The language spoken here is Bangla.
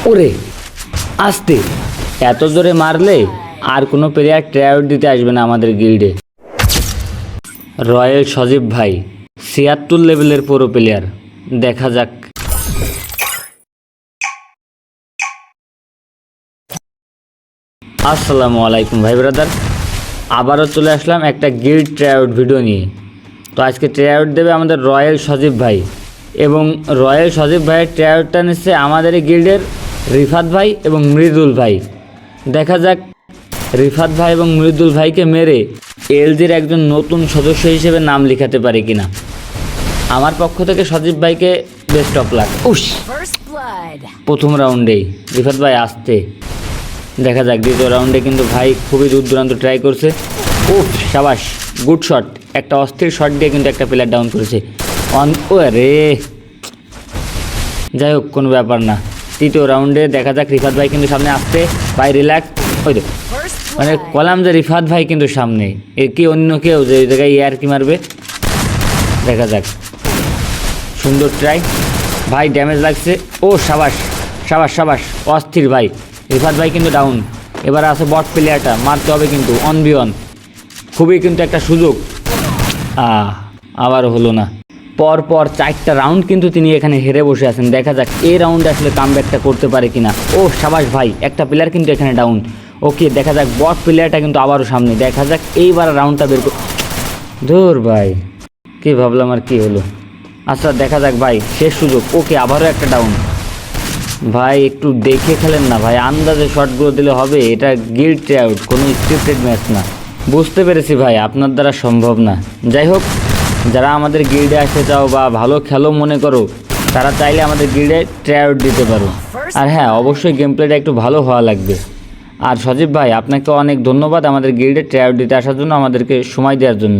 ওরে আস্তে, এত জোরে মারলে আর কোনো প্লেয়ার ট্রাইআউট দিতে আসবে না আমাদের গিল্ডে। রয়্যাল সজীব ভাই ৭৬ লেভেলের পুরো প্লেয়ার, দেখা যাক। আসসালামু আলাইকুম ভাই ব্রাদার, আবারও চলে আসলাম একটা গিল্ড ট্রাইআউট ভিডিও নিয়ে। তো আজকে ট্রাইআউট দেবে আমাদের রয়্যাল সজীব ভাই, এবং রয়্যাল সজীব ভাইয়ের ট্রাইআউটটা নিচ্ছে আমাদের এই গিল্ডের রিফাত ভাই এবং মৃদুল ভাই। দেখা যাক রিফাত ভাই এবং মৃদুল ভাইকে মেরে এলজির একজন নতুন সদস্য হিসেবে নাম লিখাতে পারি কিনা। আমার পক্ষ থেকে সজীব ভাইকে বেস্ট অফ লাক। প্রথম রাউন্ডেই রিফাত ভাই আসতে, দেখা যাক দ্বিতীয় রাউন্ডে কিন্তু ভাই খুবই দূর দূরান্ত ট্রাই করছে। উফ সাবাস, গুড শট, একটা অস্থির শট দিয়ে কিন্তু একটা প্লেয়ার ডাউন করেছে। ও রে, যাই হোক কোনো ব্যাপার না। তৃতীয় রাউন্ডে দেখা যাক, রিফাত ভাই কিন্তু সামনে আসতে, ভাই রিল্যাক্স। ওই তো মানে কলাম যে রিফাত ভাই কিন্তু সামনে, এ কি অন্য কেউ যে জায়গায় ইয়ার কি মারবে, দেখা যাক। সুন্দর ট্রাই ভাই, ড্যামেজ লাগছে। ও সাবাস সাবাস সাবাস, অস্থির ভাই। রিফাত ভাই কিন্তু ডাউন। এবার আছে বট প্লেয়ারটা, মারতে হবে কিন্তু অন বি অন, খুবই কিন্তু একটা সুযোগ। আবার হলো না। পর 4টা রাউন্ড কিন্তু তিনি এখানে হেরে বসে আছেন। দেখা যাক এই রাউন্ডে আসলে কামব্যাকটা করতে পারে কিনা। ও সাবাস ভাই, একটা প্লেয়ার কিন্তু এখানে ডাউন। ওকে, দেখা যাক বট প্লেয়ারটা কিন্তু আবারও সামনে। দেখা যাক এইবার রাউন্ডটা বের ধুর ভাই, কী ভাবলাম আর কি হলো। আচ্ছা দেখা যাক ভাই, শেষ সুযোগ। ওকে, আবারও একটা ডাউন। ভাই একটু দেখে খেলেন না ভাই, আন্দাজে শটগুলো দিলে হবে। এটা গিল্ড ট্রাইআউট, কোনো স্ক্রিপ্টেড ম্যাচ না। বুঝতে পেরেছি ভাই, আপনার দ্বারা সম্ভব না। যাই হোক, যারা আমাদের গিল্ডে আসতে চাও বা ভালো খেলো মনে করো, তারা চাইলে আমাদের গিল্ডে ট্রাইআউট দিতে পারো। আর হ্যাঁ, অবশ্যই গেম প্লেটা একটু ভালো হওয়া লাগবে। আর সজীব ভাই, আপনাকে অনেক ধন্যবাদ আমাদের গিল্ডে ট্রাইআউট দিতে আসার জন্য, আমাদেরকে সময় দেওয়ার জন্য।